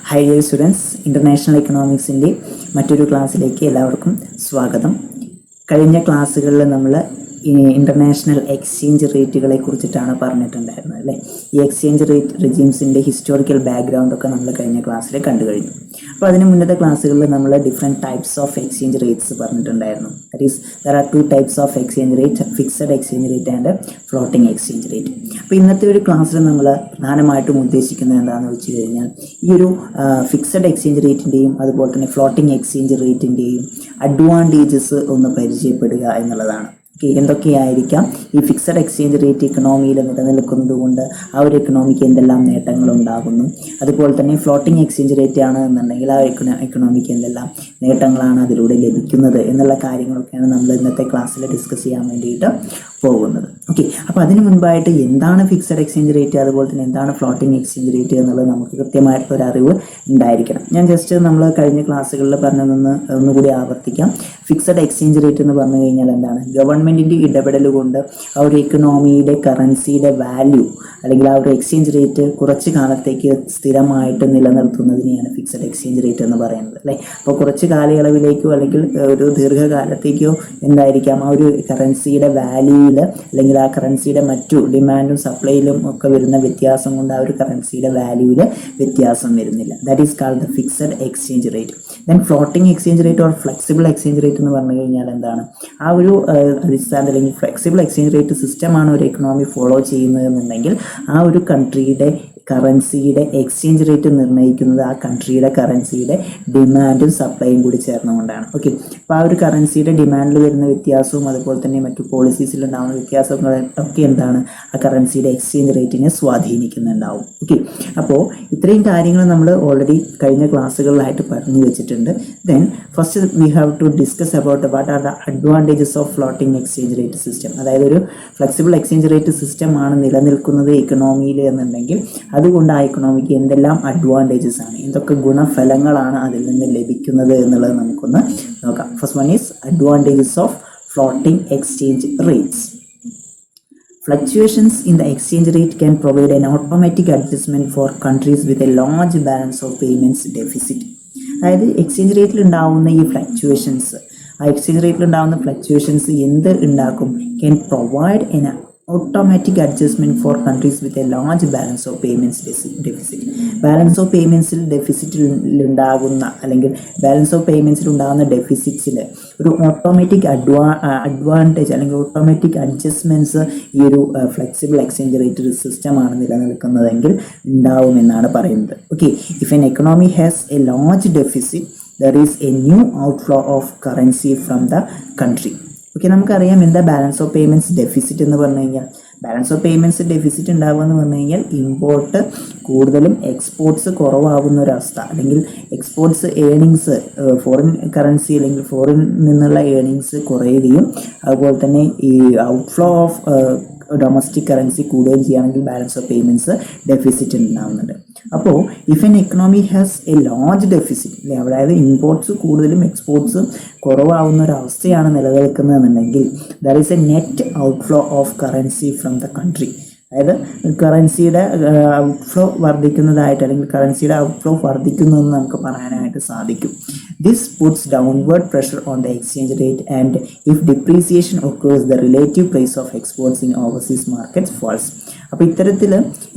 Hi dear students, international എക്കണോമിക്സിൻ്റെ മറ്റൊരു ക്ലാസ്സിലേക്ക് എല്ലാവർക്കും സ്വാഗതം. കഴിഞ്ഞ ക്ലാസ്സുകളിൽ നമ്മൾ ഇൻ്റർനാഷണൽ എക്സ്ചേഞ്ച് റേറ്റുകളെ കുറിച്ചിട്ടാണ് പറഞ്ഞിട്ടുണ്ടായിരുന്നത് അല്ലേ. ഈ എക്സ്ചേഞ്ച് റേറ്റ് റെജീംസിൻ്റെ ഹിസ്റ്റോറിക്കൽ ബാക്ക്ഗ്രൗണ്ടൊക്കെ നമ്മൾ കഴിഞ്ഞ ക്ലാസ്സിൽ കണ്ടു കഴിഞ്ഞു. അപ്പോൾ അതിന് മുന്നത്തെ ക്ലാസ്സുകളിൽ നമ്മൾ different types of exchange rates പറഞ്ഞിട്ടുണ്ടായിരുന്നു. That is there are 2 types of exchange rate, fixed exchange rate and floating exchange rate. അപ്പോൾ ഇന്നത്തെ ഒരു ക്ലാസ്സിൽ നമ്മൾ പ്രധാനമായിട്ടും ഉദ്ദേശിക്കുന്നത് എന്താണെന്ന് വെച്ച് കഴിഞ്ഞാൽ ഈ ഒരു ഫിക്സഡ് എക്സ്ചേഞ്ച് റേറ്റിൻ്റെയും അതുപോലെ തന്നെ ഫ്ലോട്ടിംഗ് എക്സ്ചേഞ്ച് റേറ്റിൻ്റെയും അഡ്വാൻറ്റേജസ് ഒന്ന് പരിചയപ്പെടുക എന്നുള്ളതാണ്. എന്തൊക്കെയായിരിക്കാം ഈ ഫിക്സഡ് എക്സ്ചേഞ്ച് റേറ്റ് ഇക്കണോമിയിൽ നിലനിൽക്കുന്നത് കൊണ്ട് ആ ഒരു എക്കണോമിക്ക് എന്തെല്ലാം നേട്ടങ്ങളുണ്ടാകുന്നു, അതുപോലെ തന്നെ ഫ്ലോട്ടിംഗ് എക്സ്ചേഞ്ച് റേറ്റ് ആണ് എന്നുണ്ടെങ്കിൽ ആ എക്കണോമിക്ക് എന്തെല്ലാം നേട്ടങ്ങളാണ് അതിലൂടെ ലഭിക്കുന്നത് എന്നുള്ള കാര്യങ്ങളൊക്കെയാണ് നമ്മൾ ഇന്നത്തെ ക്ലാസ്സിൽ ഡിസ്കസ് ചെയ്യാൻ വേണ്ടിയിട്ട് പോകുന്നത്. ഓക്കെ, അപ്പോൾ അതിന് മുൻപായിട്ട് എന്താണ് ഫിക്സഡ് എക്സ്ചേഞ്ച് റേറ്റ്, അതുപോലെ തന്നെ എന്താണ് ഫ്ലോട്ടിംഗ് എക്സ്ചേഞ്ച് റേറ്റ് എന്നുള്ളത് നമുക്ക് കൃത്യമായിട്ടൊരു അറിവ് ഉണ്ടായിരിക്കണം. ഞാൻ ജസ്റ്റ് നമ്മൾ കഴിഞ്ഞ ക്ലാസ്സുകളിൽ പറഞ്ഞതൊന്ന് ഒന്നുകൂടി ആവർത്തിക്കാം. ഫിക്സഡ് എക്സ്ചേഞ്ച് റേറ്റ് എന്ന് പറഞ്ഞു കഴിഞ്ഞാൽ എന്താണ്? ഗവൺമെൻറ്റിൻ്റെ ഇടപെടൽ കൊണ്ട് ആ ഒരു ഇക്കണോമിയുടെ കറൻസിയുടെ വാല്യൂ അല്ലെങ്കിൽ ആ ഒരു എക്സ്ചേഞ്ച് റേറ്റ് കുറച്ച് കാലത്തേക്ക് സ്ഥിരമായിട്ട് നിലനിർത്തുന്നതിനെയാണ് ഫിക്സഡ് എക്സ്ചേഞ്ച് റേറ്റ് എന്ന് പറയുന്നത് അല്ലേ. അപ്പോൾ കുറച്ച് കാലയളവിലേക്കോ അല്ലെങ്കിൽ ഒരു ദീർഘകാലത്തേക്കോ എന്തായിരിക്കാം ആ ഒരു കറൻസിയുടെ വാല്യൂവിൽ അല്ലെങ്കിൽ ആ കറൻസിയുടെ മറ്റു ഡിമാൻഡും സപ്ലൈയിലും ഒക്കെ വരുന്ന വ്യത്യാസം കൊണ്ട് ആ ഒരു കറൻസിയുടെ വാല്യൂവിൽ വ്യത്യാസം വരുന്നില്ല. That is called the fixed exchange rate. Then floating exchange rate or flexible exchange rate എന്ന് പറഞ്ഞു കഴിഞ്ഞാൽ എന്താണ്? ആ ഒരു അടിസ്ഥാന അല്ലെങ്കിൽ ഫ്ലെക്സിബിൾ എക്സ്ചേഞ്ച് റേറ്റ് സിസ്റ്റമാണ് ഒരു എക്കണോമി ഫോളോ ചെയ്യുന്നതെന്നുണ്ടെങ്കിൽ ആ ഒരു കൺട്രിയുടെ കറൻസിയുടെ എക്സ്ചേഞ്ച് റേറ്റ് നിർണ്ണയിക്കുന്നത് ആ കൺട്രിയുടെ കറൻസിയുടെ ഡിമാൻഡും സപ്ലൈയും കൂടി ചേർന്നുകൊണ്ടാണ്. ഓക്കെ, അപ്പോൾ ആ ഒരു കറൻസിയുടെ ഡിമാൻഡിൽ വരുന്ന വ്യത്യാസവും അതുപോലെ തന്നെ മറ്റു പോളിസീസിൽ ഉണ്ടാകുന്ന വ്യത്യാസങ്ങളൊക്കെ എന്താണ് ആ കറൻസിയുടെ എക്സ്ചേഞ്ച് റേറ്റിനെ സ്വാധീനിക്കുന്നുണ്ടാവും. ഓക്കെ, അപ്പോൾ ഇത്രയും കാര്യങ്ങൾ നമ്മൾ ഓൾറെഡി കഴിഞ്ഞ ക്ലാസ്സുകളിലായിട്ട് പറഞ്ഞു വെച്ചിട്ടുണ്ട്. Then first we have to discuss about what are the advantages of floating exchange rate system. അതായത് ഒരു ഫ്ലെക്സിബിൾ എക്സ്ചേഞ്ച് റേറ്റ് സിസ്റ്റമാണ് നിലനിൽക്കുന്നത് ഇക്കണോമിയിൽ എന്നുണ്ടെങ്കിൽ അതുകൊണ്ട് ആ ഇക്കണോമിക്ക് എന്തെല്ലാം അഡ്വാൻറ്റേജസ് ആണ്, എന്തൊക്കെ ഗുണഫലങ്ങളാണ് അതിൽ നിന്ന് ലഭിക്കുന്നത് എന്നുള്ളത് നമുക്കൊന്ന് നോക്കാം. First one is advantages of floating exchange rates. Fluctuations in the exchange rate can provide an automatic adjustment for countries with a large balance of payments deficit. അതായത് എക്സ്ചേഞ്ച് റേറ്റിൽ ഉണ്ടാവുന്ന ഈ ഫ്ലക്ച്വേഷൻസ്, ആ എക്സ്ചേഞ്ച് റേറ്റിൽ ഉണ്ടാകുന്ന ഫ്ലക്ച്വേഷൻസ് എന്ത് ഉണ്ടാക്കും? Can provide an automatic adjustment for countries with a large balance of payments deficit. Balance of പേയ്മെൻറ്റ്സിൽ ഡെഫിസിറ്റിലുണ്ടാകുന്ന അല്ലെങ്കിൽ ബാലൻസ് ഓഫ് പേയ്മെൻറ്റ്സിൽ ഉണ്ടാകുന്ന ഡെഫിസിറ്റ്സിൽ ഒരു ഓട്ടോമാറ്റിക് അഡ്വാൻറ്റേജ് അല്ലെങ്കിൽ ഓട്ടോമാറ്റിക് അഡ്ജസ്റ്റ്മെൻറ്റ്സ് ഈ ഒരു ഫ്ലെക്സിബിൾ എക്സ്ചേഞ്ച് റേറ്റ് സിസ്റ്റമാണ് നിലനിൽക്കുന്നതെങ്കിൽ ഉണ്ടാവുമെന്നാണ് പറയുന്നത്. Okay, if an economy has a large deficit there is a new outflow of currency from the country. Okay, നമുക്കറിയാം എന്താ ബാലൻസ് ഓഫ് പേയ്മെൻറ്റ്സ് ഡെഫിസിറ്റ് എന്ന് പറഞ്ഞു കഴിഞ്ഞാൽ. ബാലൻസ് ഓഫ് പേയ്മെൻറ്റ്സ് ഡെഫിസിറ്റ് ഉണ്ടാവുക എന്ന് പറഞ്ഞു കഴിഞ്ഞാൽ ഇമ്പോർട്ട് കൂടുതലും എക്സ്പോർട്സ് കുറവാകുന്ന ഒരവസ്ഥ, അല്ലെങ്കിൽ എക്സ്പോർട്സ് ഏണിങ്സ് ഫോറിൻ കറൻസി അല്ലെങ്കിൽ ഫോറിൻ നിന്നുള്ള ഏണിങ്സ് കുറയുകയും അതുപോലെ തന്നെ ഈ ഔട്ട്ഫ്ലോ ഓഫ് ഡൊമസ്റ്റിക് കറൻസി കൂടുകയും ചെയ്യുകയാണെങ്കിൽ ബാലൻസ് ഓഫ് പേയ്മെൻറ്റ്സ് ഡെഫിസിറ്റ് ഉണ്ടാകുന്നുണ്ട്. അപ്പോൾ if an economy has a large deficit അല്ലെ, അതായത് ഇമ്പോർട്ട്സ് കൂടുതലും എക്സ്പോർട്സ് കുറവാകുന്ന ഒരു അവസ്ഥയാണ് നിലനിൽക്കുന്നതെന്നുണ്ടെങ്കിൽ there is a net outflow of currency from the country. അതായത് കറൻസിയുടെ ഔട്ട്ഫ്ലോ വർദ്ധിക്കുന്നതായിട്ട് അല്ലെങ്കിൽ കറൻസിയുടെ ഔട്ട്ഫ്ലോ വർദ്ധിക്കുന്നു എന്ന് നമുക്ക് പറയാനായിട്ട് സാധിക്കും. This puts downward pressure on the exchange rate, and if depreciation occurs, the relative price of exports in overseas markets falls. അപ്പോൾ ഇത്തരത്തിൽ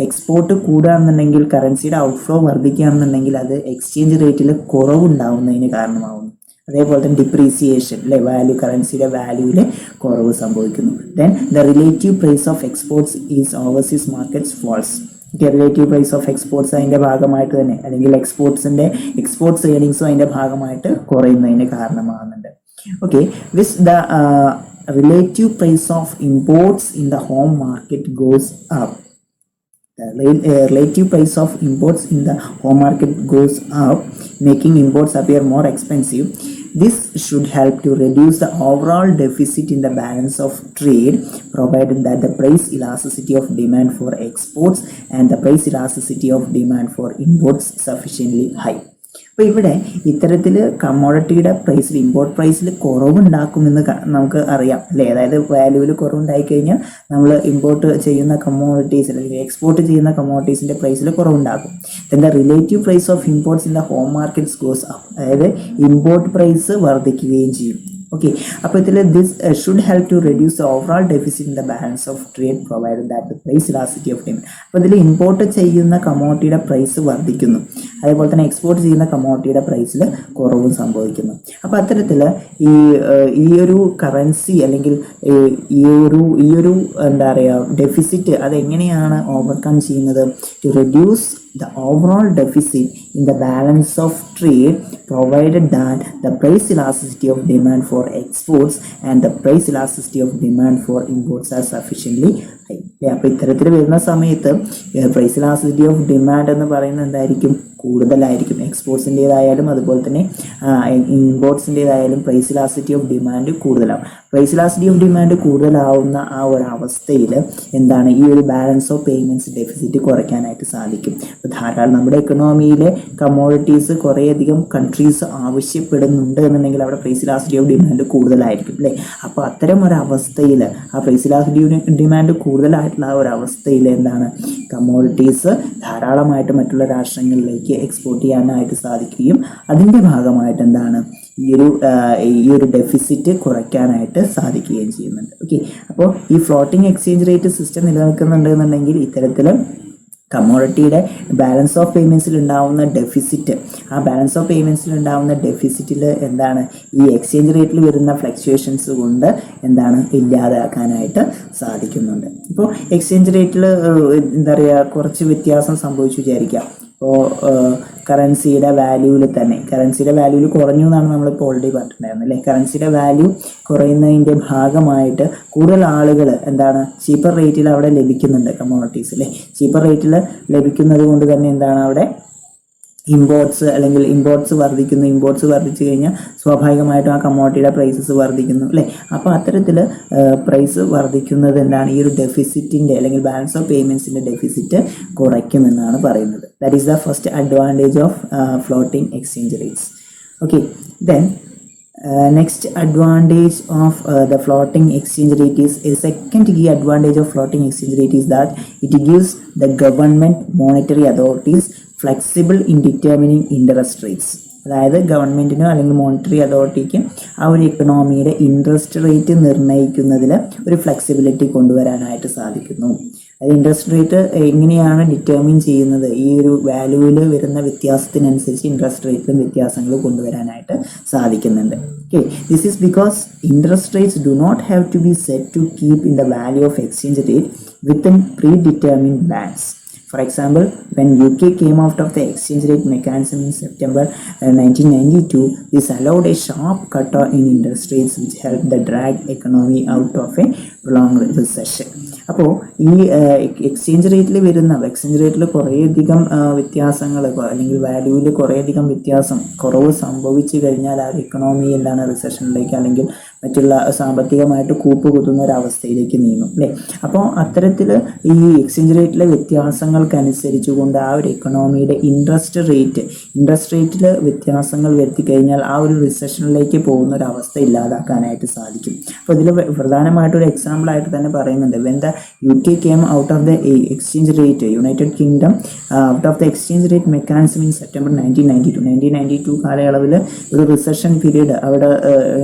എക്സ്പോർട്ട് കൂടുകയാണെന്നുണ്ടെങ്കിൽ കറൻസിയുടെ ഔട്ട്ഫ്ലോ വർദ്ധിക്കുകയാണെന്നുണ്ടെങ്കിൽ അത് എക്സ്ചേഞ്ച് റേറ്റിൽ കുറവുണ്ടാവുന്നതിന് കാരണമാകുന്നു. അതേപോലെ തന്നെ ഡിപ്രീസിയേഷൻ അല്ലെ, വാല്യൂ കറൻസിയുടെ വാല്യൂവിൽ കുറവ് സംഭവിക്കുന്നു. Then the relative price of exports is overseas markets falls. Relative price of exports അതിൻ്റെ ഭാഗമായിട്ട് തന്നെ അല്ലെങ്കിൽ എക്സ്പോർട്സ് ഏണിങ്സും അതിൻ്റെ ഭാഗമായിട്ട് കുറയുന്നതിന് കാരണമാകുന്നുണ്ട്. Okay, with the relative price of imports in the home market goes up. Relative price of imports in the home market goes up, making imports appear more expensive. This should help to reduce the overall deficit in the balance of trade, provided that the price elasticity of demand for exports and the price elasticity of demand for imports sufficiently high. അപ്പോൾ ഇവിടെ ഇത്തരത്തിൽ കമ്മോഡിറ്റിയുടെ പ്രൈസിൽ, import പ്രൈസിൽ കുറവുണ്ടാക്കുമെന്ന് നമുക്ക് അറിയാം അല്ലേ. അതായത് വാല്യൂവിൽ കുറവുണ്ടായി കഴിഞ്ഞാൽ നമ്മൾ ഇമ്പോർട്ട് ചെയ്യുന്ന കമ്മോഡിറ്റീസ് അല്ലെങ്കിൽ എക്സ്പോർട്ട് ചെയ്യുന്ന കമ്മോഡിറ്റീസിൻ്റെ പ്രൈസിൽ കുറവുണ്ടാകും. then the relative price of imports in the home markets goes up. അതായത് ഇമ്പോർട്ട് പ്രൈസ് വർദ്ധിക്കുകയും ചെയ്യും. ഓക്കെ, അപ്പോൾ ഇതിൽ this should help to reduce the overall deficit in the balance of trade provided that the price elasticity of demand. അപ്പോൾ ഇതിൽ import ചെയ്യുന്ന കമ്മോഡിറ്റിയുടെ price വർദ്ധിക്കുന്നു, അതേപോലെ തന്നെ എക്സ്പോർട്ട് ചെയ്യുന്ന കമ്മോഡിറ്റിയുടെ പ്രൈസിൽ കുറവും സംഭവിക്കുന്നു. അപ്പോൾ അത്തരത്തിൽ ഈ ഒരു കറൻസി അല്ലെങ്കിൽ ഈ ഒരു എന്താ പറയുക ഡെഫിസിറ്റ് അതെങ്ങനെയാണ് ഓവർകം ചെയ്യുന്നത്? To reduce the overall deficit in the balance of trade provided that the price elasticity of demand for exports and the price elasticity of demand for imports are sufficiently high. അപ്പോൾ ഇത്തരത്തിൽ വരുന്ന സമയത്ത് price elasticity of demand എന്ന് പറയുന്നത് എന്തായിരിക്കും? കൂടുതലായിരിക്കും. എക്സ്പോർട്സിൻ്റേതായാലും അതുപോലെ തന്നെ ഇമ്പോർട്ട്സിൻ്റേതായാലും പ്രൈസ് ഇലാസ്റ്റിസിറ്റി ഓഫ് ഡിമാൻഡ് കൂടുതലാവും. പ്രൈസ് ഇലാസ്റ്റിസിറ്റി ഓഫ് ഡിമാൻഡ് കൂടുതലാവുന്ന ആ ഒരു അവസ്ഥയിൽ എന്താണ് ഈ ഒരു ബാലൻസ് ഓഫ് പേയ്മെൻറ്റ്സ് ഡെഫിസിറ്റ് കുറയ്ക്കാനായിട്ട് സാധിക്കും. അപ്പോൾ ധാരാളം നമ്മുടെ എക്കണോമിയിലെ കമ്മോഡിറ്റീസ് കുറേയധികം കൺട്രീസ് ആവശ്യപ്പെടുന്നുണ്ട് എന്നുണ്ടെങ്കിൽ അവിടെ പ്രൈസ് ഇലാസ്റ്റിസിറ്റി ഓഫ് ഡിമാൻഡ് കൂടുതലായിരിക്കും അല്ലേ. അപ്പോൾ അത്തരം ഒരു അവസ്ഥയിൽ ആ പ്രൈസ് ഇലാസ്റ്റിസിറ്റി ഡിമാൻഡ് കൂടുതലായിട്ടുള്ള ആ ഒരു അവസ്ഥയിൽ എന്താണ് കമ്മോഡിറ്റീസ് ധാരാളമായിട്ട് മറ്റുള്ള രാഷ്ട്രങ്ങളിലേക്ക് എക്സ്പോർട്ട് ചെയ്യാനായിട്ട് സാധിക്കുകയും അതിൻ്റെ ഭാഗമായിട്ട് എന്താണ് ഈ ഒരു ഡെഫിസിറ്റ് കുറയ്ക്കാനായിട്ട് സാധിക്കുകയും ചെയ്യുന്നുണ്ട്. ഓക്കെ, അപ്പോൾ ഈ ഫ്ലോട്ടിംഗ് എക്സ്ചേഞ്ച് റേറ്റ് സിസ്റ്റം നിലനിൽക്കുന്നുണ്ട് എന്നുണ്ടെങ്കിൽ ഇത്തരത്തിൽ കമ്മോഡിറ്റിയുടെ ബാലൻസ് ഓഫ് പേയ്മെൻറ്റ്സിൽ ഉണ്ടാവുന്ന ഡെഫിസിറ്റ്, ആ ബാലൻസ് ഓഫ് പേയ്മെൻറ്റ്സിൽ ഉണ്ടാവുന്ന ഡെഫിസിറ്റിൽ എന്താണ് ഈ എക്സ്ചേഞ്ച് റേറ്റിൽ വരുന്ന ഫ്ലക്ച്വേഷൻസ് കൊണ്ട് എന്താണ് ഇല്ലാതാക്കാനായിട്ട് സാധിക്കുന്നുണ്ട്. ഇപ്പോൾ എക്സ്ചേഞ്ച് റേറ്റിൽ എന്താ പറയുക കുറച്ച് വ്യത്യാസം സംഭവിച്ചു വിചാരിക്കാം. ഇപ്പോൾ കറൻസിയുടെ വാല്യൂവിൽ തന്നെ കറൻസിയുടെ വാല്യൂവിൽ കുറഞ്ഞു എന്നാണ് നമ്മളിപ്പോൾ ഓൾറെഡി പറഞ്ഞിട്ടുണ്ടായിരുന്നത് അല്ലേ. കറൻസിയുടെ വാല്യൂ കുറയുന്നതിൻ്റെ ഭാഗമായിട്ട് കൂടുതൽ ആളുകൾ എന്താണ് ചീപ്പർ റേറ്റിൽ അവിടെ ലഭിക്കുന്നുണ്ട് കമ്മോഡിറ്റീസ് അല്ലേ. ചീപ്പർ റേറ്റിൽ ലഭിക്കുന്നത് കൊണ്ട് തന്നെ എന്താണ് അവിടെ ഇമ്പോർട്ട്സ് വർദ്ധിക്കുന്നു. ഇമ്പോർട്ട്സ് വർദ്ധിച്ചു കഴിഞ്ഞാൽ സ്വാഭാവികമായിട്ടും ആ കമ്മോഡിറ്റിയുടെ പ്രൈസസ് വർദ്ധിക്കുന്നു അല്ലേ. അപ്പോൾ അത്തരത്തിൽ പ്രൈസ് വർദ്ധിക്കുന്നത് എന്താണ് ഈ ഒരു ഡെഫിസിറ്റിൻ്റെ അല്ലെങ്കിൽ ബാലൻസ് ഓഫ് പേയ്മെൻറ്റ്സിൻ്റെ ഡെഫിസിറ്റ് കുറയ്ക്കുമെന്നാണ് പറയുന്നത്. That is the first advantage of floating exchange rates. Okay, then next advantage of the floating exchange rate is a second key advantage of floating exchange rate is that it gives the government monetary authorities flexible in determining interest rates. അതായത് ഗവൺമെൻറ്റിനോ അല്ലെങ്കിൽ monetary അതോറിറ്റിക്കും ആ ഒരു എക്കണോമിയുടെ interest rate നിർണ്ണയിക്കുന്നതിൽ ഒരു flexibility കൊണ്ടുവരാനായിട്ട് സാധിക്കുന്നു. അത് interest rate എങ്ങനെയാണ് ഡിറ്റർമിൻ ചെയ്യുന്നത്? ഈ ഒരു വാല്യൂവിൽ വരുന്ന വ്യത്യാസത്തിനനുസരിച്ച് ഇൻട്രസ്റ്റ് റേറ്റിലും വ്യത്യാസങ്ങൾ കൊണ്ടുവരാനായിട്ട് സാധിക്കുന്നുണ്ട്. Okay, this is because interest rates do not have to be set to keep in the value of exchange rate within predetermined bands. For example, when UK came out of the exchange rate mechanism in September 1992, this allowed a sharp cut in interest rates which helped the drag economy out of a prolonged recession. അപ്പോൾ ഈ exchange റേറ്റിൽ കുറേയധികം വ്യത്യാസങ്ങൾ അല്ലെങ്കിൽ വാല്യൂവിൽ കുറേയധികം കുറവ് സംഭവിച്ചു കഴിഞ്ഞാൽ ആ എക്കണോമി എന്താണ് റിസഷനിലേക്ക് അല്ലെങ്കിൽ മറ്റുള്ള സാമ്പത്തികമായിട്ട് കൂപ്പുകുത്തുന്ന ഒരു അവസ്ഥയിലേക്ക് നീങ്ങും അല്ലേ. അപ്പോൾ അത്തരത്തിൽ ഈ എക്സ്ചേഞ്ച് റേറ്റിലെ വ്യത്യാസങ്ങൾക്കനുസരിച്ചുകൊണ്ട് ആ ഒരു എക്കണോമിയുടെ ഇൻട്രസ്റ്റ് റേറ്റിൽ വ്യത്യാസങ്ങൾ വരുത്തി കഴിഞ്ഞാൽ ആ ഒരു റിസഷനിലേക്ക് പോകുന്ന ഒരു അവസ്ഥ ഇല്ലാതാക്കാനായിട്ട് സാധിക്കും. അപ്പോൾ ഇതിൽ പ്രധാനമായിട്ടൊരു എക്സാമ്പിളായിട്ട് തന്നെ പറയുന്നുണ്ട്. When the UK came out of the exchange rate, United Kingdom out of the exchange rate mechanism in September 1992 കാലയളവിൽ ഒരു റിസഷൻ പീരീഡ് അവിടെ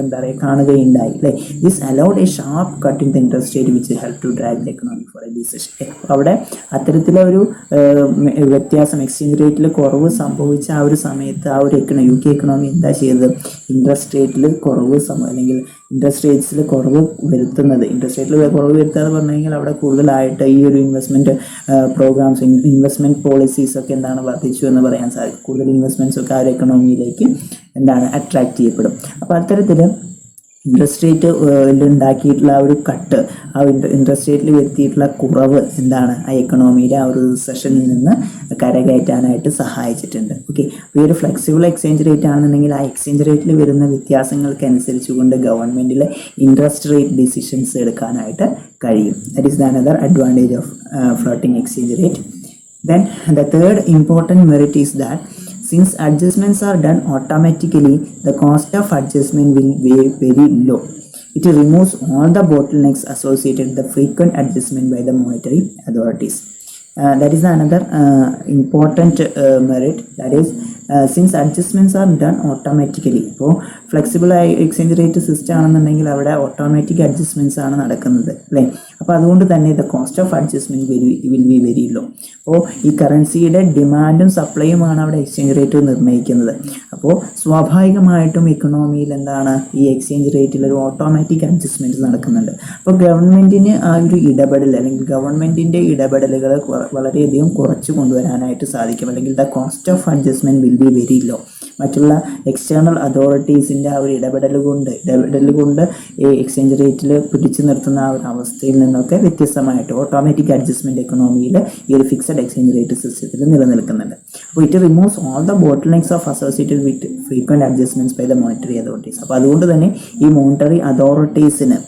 എന്താ പറയുക കാണുകയുണ്ടായി അല്ലേ. This allowed a sharp cut in the interest rate which help to drag the economy for a recession. അവിടെ അത്തരത്തിലൊരു വ്യത്യാസം എക്സ്ചേഞ്ച് റേറ്റിൽ കുറവ് സംഭവിച്ച ആ ഒരു സമയത്ത് ആ ഒരു UK എക്കണോമി എന്താ ചെയ്തത്? ഇൻട്രസ്റ്റ് റേറ്റിൽ കുറവ് അല്ലെങ്കിൽ ഇൻട്രസ്റ്റ് റേറ്റ്സിൽ കുറവ് വരുത്തുക എന്ന് പറഞ്ഞു കഴിഞ്ഞാൽ അവിടെ കൂടുതലായിട്ട് ഈ ഒരു ഇൻവെസ്റ്റ്മെൻറ്റ് പ്രോഗ്രാംസ് ഇൻവെസ്റ്റ്മെൻറ്റ് പോളിസീസ് ഒക്കെ എന്താണ് വർദ്ധിച്ചു എന്ന് പറയാൻ സാധിക്കും. കൂടുതൽ ഇൻവെസ്റ്റ്മെൻറ്റ്സ് ഒക്കെ ആ ഒരു എക്കണോമിയിലേക്ക് എന്താണ് അട്രാക്ട് ചെയ്യപ്പെടും. അപ്പോൾ അത്തരത്തിൽ ഇൻട്രസ്റ്റ് റേറ്റ് ഉണ്ടാക്കിയിട്ടുള്ള ആ ഒരു കട്ട്, ആ ഇൻട്രസ്റ്റ് റേറ്റിൽ വരുത്തിയിട്ടുള്ള കുറവ് എന്താണ് ആ എക്കണോമിയുടെ ആ ഒരു റിസഷനിൽ നിന്ന് കരകയറ്റാനായിട്ട് സഹായിച്ചിട്ടുണ്ട്. ഓക്കെ, അപ്പോൾ ഈ ഒരു ഫ്ലെക്സിബിൾ എക്സ്ചേഞ്ച് റേറ്റ് ആണെന്നുണ്ടെങ്കിൽ ആ എക്സ്ചേഞ്ച് റേറ്റിൽ വരുന്ന വ്യത്യാസങ്ങൾക്കനുസരിച്ചുകൊണ്ട് ഗവൺമെൻറ്റിലെ ഇൻട്രസ്റ്റ് റേറ്റ് ഡിസിഷൻസ് എടുക്കാനായിട്ട് കഴിയും. That is the another advantage of floating exchange rate. Then the third important merit is that Since adjustments are done automatically, the cost of adjustment will be very low. It removes all the bottlenecks associated with the frequent adjustment by the monetary authorities. That is another important merit. That is, since adjustments are done automatically. ഇപ്പോൾ flexible exchange rate system ആണെന്നുണ്ടെങ്കിൽ അവിടെ automatic adjustments ആണ് നടക്കുന്നത് അല്ലേ. അപ്പോൾ അതുകൊണ്ട് തന്നെ the cost of adjustment will be very low. അപ്പോൾ ഈ കറൻസിയുടെ ഡിമാൻഡും സപ്ലൈയുമാണ് അവിടെ എക്സ്ചേഞ്ച് റേറ്റ് നിർണ്ണയിക്കുന്നത്. അപ്പോൾ സ്വാഭാവികമായിട്ടും ഇക്കണോമിയിൽ എന്താണ് ഈ എക്സ്ചേഞ്ച് റേറ്റിൽ ഒരു ഓട്ടോമാറ്റിക് അഡ്ജസ്റ്റ്മെൻറ്റ് നടക്കുന്നുണ്ട്. അപ്പോൾ ഗവൺമെൻറ്റിന് ആ ഒരു ഇടപെടൽ അല്ലെങ്കിൽ ഗവൺമെൻറ്റിൻ്റെ ഇടപെടലുകൾ വളരെയധികം കുറച്ച് കൊണ്ടുവരാനായിട്ട് സാധിക്കും. അല്ലെങ്കിൽ the cost of adjustment will be very low. മറ്റുള്ള എക്സ്റ്റേണൽ അതോറിറ്റീസിൻ്റെ ആ ഒരു ഇടപെടൽ കൊണ്ട് ഈ എക്സ്ചേഞ്ച് റേറ്റിൽ പിടിച്ചു നിർത്തുന്ന ആ ഒരു അവസ്ഥയിൽ നിന്നൊക്കെ വ്യത്യസ്തമായിട്ട് ഓട്ടോമാറ്റിക് അഡ്ജസ്റ്റ്മെൻറ്റ് എക്കണോമിയിൽ ഈ ഒരു ഫിക്സഡ് എക്സ്ചേഞ്ച് റേറ്റ് സിസ്റ്റത്തിൽ നിലനിൽക്കുന്നുണ്ട്. അപ്പോൾ it removes all the bottlenecks of associated with frequent adjustments by the monetary authorities. അപ്പോൾ അതുകൊണ്ട് തന്നെ ഈ മോണിറ്ററി അതോറിറ്റീസിന്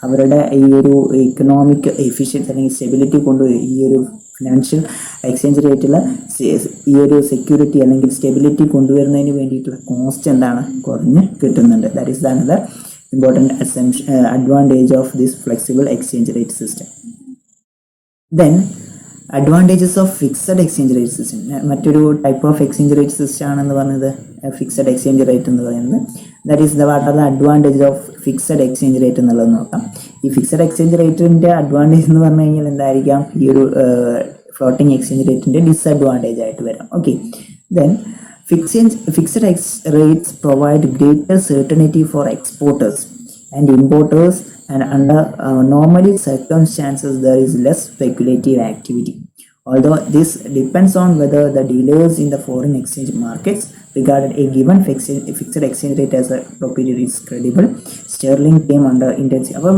അവരുടെ ഈ ഒരു ഇക്കണോമിക് എഫിഷ്യൻസി അല്ലെങ്കിൽ സ്റ്റെബിലിറ്റി കൊണ്ടുവരും ഈ ഒരു ഫിനാൻഷ്യൽ എക്സ്ചേഞ്ച് റേറ്റിൽ ഈ ഒരു സെക്യൂരിറ്റി അല്ലെങ്കിൽ സ്റ്റെബിലിറ്റി കൊണ്ടുവരുന്നതിന് വേണ്ടിയിട്ടുള്ള കോസ്റ്റ് എന്താണ് കുറഞ്ഞ് കിട്ടുന്നുണ്ട്. That is the another important advantage of this flexible exchange rate system. Then advantages of fixed exchange rate system. മറ്റൊരു type of exchange rate system ആണെന്ന് പറഞ്ഞത് ഫിക്സഡ് എക്സ്ചേഞ്ച് റേറ്റ് എന്ന് പറയുന്നത്. That is what are the advantage of fixed exchange rate എന്നുള്ളത് നോക്കാം. ഈ fixed exchange റേറ്റിൻ്റെ advantage എന്ന് പറഞ്ഞു കഴിഞ്ഞാൽ എന്തായിരിക്കാം? ഈ ഒരു ഫ്ലോട്ടിംഗ് എക്സ്ചേഞ്ച് റേറ്റിൻ്റെ ഡിസഡ്വാൻറ്റേജ് ആയിട്ട് വരാം. Okay, then fixed rates provide greater certainty for exporters and importers, and under normally circumstances there is less speculative activity. Although this depends on whether the dealers in the foreign exchange markets regarded a given fixed exchange rate as a appropriate is credible. Sterling came under intensive. അപ്പോൾ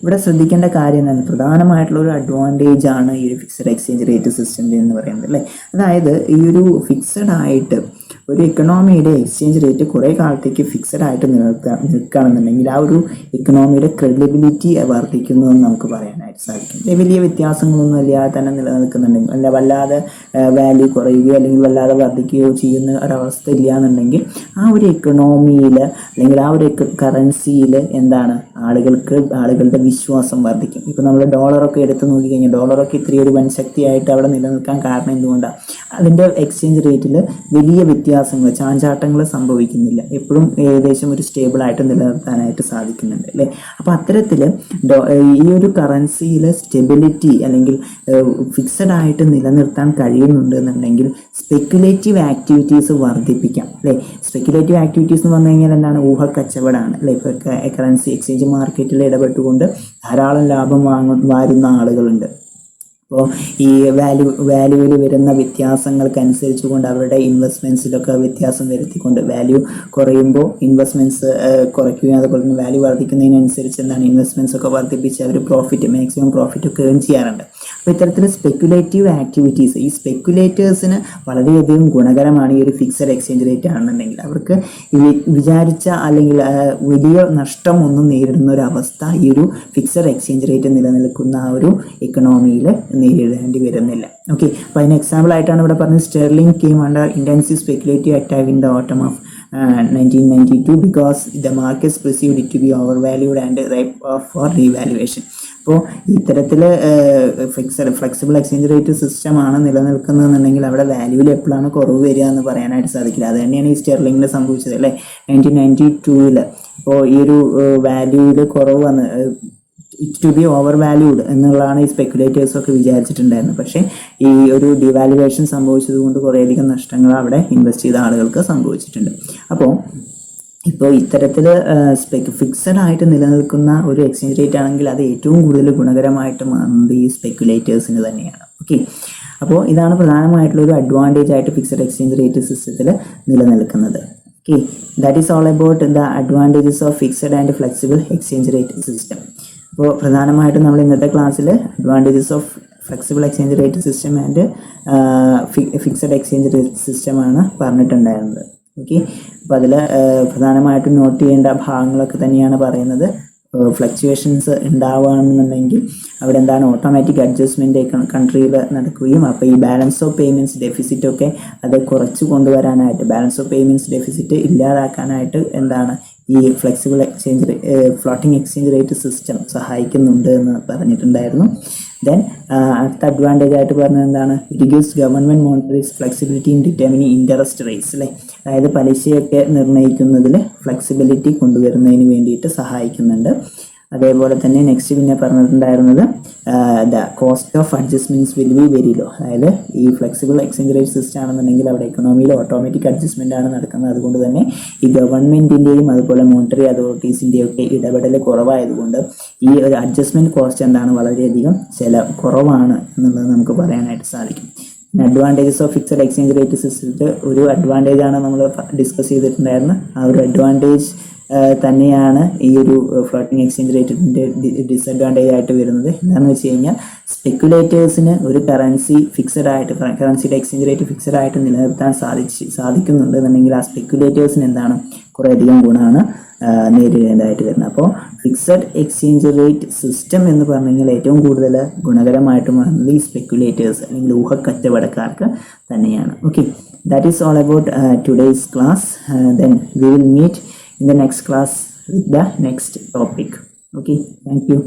ഇവിടെ ശ്രദ്ധിക്കേണ്ട കാര്യം എന്താണ്? പ്രധാനമായിട്ടുള്ള ഒരു advantage ആണ് ഈ ഒരു ഫിക്സഡ് എക്സ്ചേഞ്ച് റേറ്റ് സിസ്റ്റം എന്ന് പറയുന്നത് അല്ലേ. അതായത് ഈ ഒരു ഫിക്സഡ് ആയിട്ട് ഒരു ഇക്കണോമിയുടെ എക്സ്ചേഞ്ച് റേറ്റ് കുറേ കാലത്തേക്ക് ഫിക്സഡ് ആയിട്ട് നിൽക്കുകയാണെന്നുണ്ടെങ്കിൽ ആ ഒരു ഇക്കണോമിയുടെ ക്രെഡിബിലിറ്റി വർദ്ധിക്കുന്നു എന്ന് നമുക്ക് പറയാനായിട്ട് സാധിക്കും. വലിയ വ്യത്യാസങ്ങളൊന്നും അല്ലാതെ തന്നെ നിലനിൽക്കുന്നുണ്ടെങ്കിൽ അല്ല വല്ലാതെ വാല്യൂ കുറയുകയോ അല്ലെങ്കിൽ വല്ലാതെ വർദ്ധിക്കുകയോ ചെയ്യുന്ന ഒരവസ്ഥ ഇല്ല എന്നുണ്ടെങ്കിൽ ആ ഒരു ഇക്കണോമിയിൽ അല്ലെങ്കിൽ ആ ഒരു കറൻസിയിൽ എന്താണ് ആളുകളുടെ വിശ്വാസം വർദ്ധിക്കും. ഇപ്പോൾ നമ്മൾ ഡോളറൊക്കെ എടുത്ത് നോക്കിക്കഴിഞ്ഞാൽ ഡോളറൊക്കെ ഇത്രയൊരു വൻ ശക്തിയായിട്ട് അവിടെ നിലനിൽക്കാൻ കാരണം എന്തുകൊണ്ടാണ്? അതിൻ്റെ എക്സ്ചേഞ്ച് റേറ്റിൽ വലിയ വ്യത്യാസങ്ങൾ ചാഞ്ചാട്ടങ്ങൾ സംഭവിക്കുന്നില്ല. എപ്പോഴും ഏകദേശം ഒരു സ്റ്റേബിളായിട്ട് നിലനിർത്താനായിട്ട് സാധിക്കുന്നുണ്ട് അല്ലേ. അപ്പോൾ അത്തരത്തിൽ ഈ ഒരു കറൻസിയിൽ സ്റ്റെബിലിറ്റി അല്ലെങ്കിൽ ഫിക്സഡ് ആയിട്ട് നിലനിർത്താൻ കഴിയുന്നുണ്ട് എന്നുണ്ടെങ്കിൽ സ്പെക്കുലേറ്റീവ് ആക്ടിവിറ്റീസ് വർദ്ധിപ്പിക്കാം അല്ലേ. സ്പെക്കുലേറ്റീവ് ആക്ടിവിറ്റീസ് എന്ന് പറഞ്ഞു കഴിഞ്ഞാൽ എന്താണ്? ഊഹക്കച്ചവടമാണ് അല്ലേ. ഇപ്പോൾ കറൻസി എക്സ്ചേഞ്ച് മാർക്കറ്റിൽ ഇടപെട്ടുകൊണ്ട് ധാരാളം ലാഭം വാരുന്ന ആളുകളുണ്ട്. അപ്പോൾ ഈ വാല്യൂവിൽ വരുന്ന വ്യത്യാസങ്ങൾക്കനുസരിച്ച് കൊണ്ട് അവരുടെ ഇൻവെസ്റ്റ്മെൻറ്റ്സിലൊക്കെ വ്യത്യാസം വരുത്തിക്കൊണ്ട് വാല്യൂ കുറയുമ്പോൾ ഇൻവെസ്റ്റ്മെൻറ്റ്സ് കുറയ്ക്കുകയും അതുപോലെ തന്നെ വാല്യൂ വർദ്ധിക്കുന്നതിനനുസരിച്ച് എന്താണ് ഇൻവെസ്റ്റ്മെൻറ്റ്സ് ഒക്കെ വർദ്ധിപ്പിച്ച് അവർ മാക്സിമം പ്രോഫിറ്റ് ഒക്കെ ഏൺ ചെയ്യാറുണ്ട്. അപ്പോൾ ഇത്തരത്തിൽ സ്പെക്കുലേറ്റീവ് ആക്ടിവിറ്റീസ് ഈ സ്പെക്കുലേറ്റേഴ്സിന് വളരെയധികം ഗുണകരമാണ് ഈ ഒരു ഫിക്സഡ് എക്സ്ചേഞ്ച് റേറ്റ് ആണെന്നുണ്ടെങ്കിൽ അവർക്ക് വിചാരിച്ച അല്ലെങ്കിൽ വലിയ നഷ്ടമൊന്നും നേരിടുന്ന ഒരു അവസ്ഥ ഈ ഒരു ഫിക്സഡ് എക്സ്ചേഞ്ച് റേറ്റ് നിലനിൽക്കുന്ന ആ ഒരു ഇക്കണോമിയിൽ നേരിടേണ്ടി വരുന്നില്ല. ഓക്കെ, അപ്പോൾ അതിന് എക്സാമ്പിൾ ആയിട്ടാണ് ഇവിടെ പറഞ്ഞത് sterling came under intensive speculative attack in the autumn of 1992 because the markets perceived it to be overvalued and ripe for revaluation. അപ്പോൾ ഇത്തരത്തിൽ ഫ്ലെക്സിബിൾ എക്സ്ചേഞ്ച് റേറ്റ് സിസ്റ്റമാണ് നിലനിൽക്കുന്നതെന്നുണ്ടെങ്കിൽ അവിടെ വാല്യൂവിൽ എപ്പോഴാണ് കുറവ് വരിക എന്ന് പറയാനായിട്ട് സാധിക്കില്ല. അത് തന്നെയാണ് ഈ സ്റ്റെർലിംഗിൽ സംഭവിച്ചത് അല്ലേ. 1992 അപ്പോൾ ഈ ഒരു വാല്യൂവിൽ കുറവ് വന്ന് it to be overvalued എന്നുള്ളതാണ് ഈ സ്പെക്കുലേറ്റേഴ്സൊക്കെ വിചാരിച്ചിട്ടുണ്ടായിരുന്നത്. പക്ഷേ ഈ ഒരു ഡിവാലുവേഷൻ സംഭവിച്ചത് കൊണ്ട് കുറേയധികം നഷ്ടങ്ങൾ അവിടെ ഇൻവെസ്റ്റ് ചെയ്ത ആളുകൾക്ക് സംഭവിച്ചിട്ടുണ്ട്. അപ്പോൾ ഇത്തരത്തിൽ ഫിക്സഡ് ആയിട്ട് നിലനിൽക്കുന്ന ഒരു എക്സ്ചേഞ്ച് റേറ്റ് ആണെങ്കിൽ അത് ഏറ്റവും കൂടുതൽ ഗുണകരമായിട്ട് മാറുന്നത് ഈ സ്പെക്കുലേറ്റേഴ്സിന് തന്നെയാണ്. ഓക്കെ, അപ്പോൾ ഇതാണ് പ്രധാനമായിട്ടുള്ള ഒരു അഡ്വാൻറ്റേജ് ആയിട്ട് ഫിക്സഡ് എക്സ്ചേഞ്ച് റേറ്റ് സിസ്റ്റത്തിൽ നിലനിൽക്കുന്നത്. Okay, that is all about the advantages of fixed and flexible exchange rate system. അപ്പോൾ പ്രധാനമായിട്ടും നമ്മൾ ഇന്നത്തെ ക്ലാസ്സിൽ advantages of flexible exchange rate system and fixed exchange rate സിസ്റ്റമാണ് പറഞ്ഞിട്ടുണ്ടായിരുന്നത്. ഓക്കെ, അപ്പോൾ അതിൽ പ്രധാനമായിട്ടും നോട്ട് ചെയ്യേണ്ട ഭാഗങ്ങളൊക്കെ തന്നെയാണ് പറയുന്നത്. ഫ്ലക്ച്വേഷൻസ് ഉണ്ടാവുകയാണെന്നുണ്ടെങ്കിൽ അവിടെ എന്താണ് ഓട്ടോമാറ്റിക് അഡ്ജസ്റ്റ്മെൻറ്റ് കൺട്രിയിൽ നടക്കുകയും അപ്പോൾ ഈ ബാലൻസ് ഓഫ് പേയ്മെൻറ്റ്സ് ഡെഫിസിറ്റൊക്കെ അത് കുറച്ച് കൊണ്ടുവരാനായിട്ട് ബാലൻസ് ഓഫ് പേയ്മെൻറ്റ്സ് ഡെഫിസിറ്റ് ഇല്ലാതാക്കാനായിട്ട് എന്താണ് ഈ flexible floating exchange rate system സഹായിക്കുന്നുണ്ട് എന്ന് പറഞ്ഞിട്ടുണ്ടായിരുന്നു. ദെൻ അടുത്ത അഡ്വാൻറ്റേജ് ആയിട്ട് പറഞ്ഞത് എന്താണ്, it gives government monetaries flexibility in determining interest rates അല്ലേ, അതായത് പലിശയൊക്കെ നിർണ്ണയിക്കുന്നതിൽ ഫ്ലെക്സിബിലിറ്റി കൊണ്ടുവരുന്നതിന് വേണ്ടിയിട്ട് സഹായിക്കുന്നുണ്ട്. അതേപോലെ തന്നെ നെക്സ്റ്റ് പിന്നെ പറഞ്ഞിട്ടുണ്ടായിരുന്നത് the cost of adjustments will be very low, അതായത് ഈ ഫ്ലെക്സിബിൾ എക്സ്ചേഞ്ച് റേറ്റ് സിസ്റ്റം ആണെന്നുണ്ടെങ്കിൽ അവിടെ എക്കണോമിയിൽ ഓട്ടോമാറ്റിക് അഡ്ജസ്റ്റ്മെൻ്റ് ആണ് നടക്കുന്നത്. അതുകൊണ്ട് തന്നെ ഈ ഗവൺമെൻറ്റിൻ്റെയും അതുപോലെ മോണിറ്ററി അതോറിറ്റീസിൻ്റെയും ഒക്കെ ഇടപെടൽ കുറവായതുകൊണ്ട് ഈ ഒരു അഡ്ജസ്റ്റ്മെൻറ്റ് കോസ്റ്റ് എന്താണ് വളരെയധികം കുറവാണ് എന്നുള്ളത് നമുക്ക് പറയാനായിട്ട് സാധിക്കും. Advantages of fixed exchange rate സിസ്റ്റത്തിൽ ഒരു അഡ്വാൻറ്റേജ് ആണ് നമ്മൾ ഡിസ്കസ് ചെയ്തിട്ടുണ്ടായിരുന്നത്. ആ ഒരു അഡ്വാൻറ്റേജ് തന്നെയാണ് ഈ ഒരു ഫ്ലോട്ടിംഗ് എക്സ്ചേഞ്ച് റേറ്റിൻ്റെ ഡിസഡ്വാൻറ്റേജ് ആയിട്ട് വരുന്നത്. എന്താണെന്ന് വെച്ച് കഴിഞ്ഞാൽ സ്പെക്കുലേറ്റേഴ്സിന് ഒരു കറൻസിയുടെ എക്സ്ചേഞ്ച് റേറ്റ് ഫിക്സഡ് ആയിട്ട് നിലനിർത്താൻ സാധിക്കുന്നുണ്ട് എന്നുണ്ടെങ്കിൽ ആ സ്പെക്കുലേറ്റേഴ്സിന് എന്താണ് കുറേയധികം ഗുണമാണ് നേരിടേണ്ടതായിട്ട് വരുന്നത്. അപ്പോൾ ഫിക്സഡ് എക്സ്ചേഞ്ച് റേറ്റ് സിസ്റ്റം എന്ന് പറഞ്ഞു കഴിഞ്ഞാൽ ഏറ്റവും കൂടുതൽ ഗുണകരമായിട്ട് മാറുന്നത് ഈ സ്പെക്കുലേറ്റേഴ്സ് അല്ലെങ്കിൽ ഊഹക്കച്ചവടക്കാർക്ക് തന്നെയാണ്. Okay, that is all about today's class. Then we will meet in the next class with the next topic. Okay, thank you.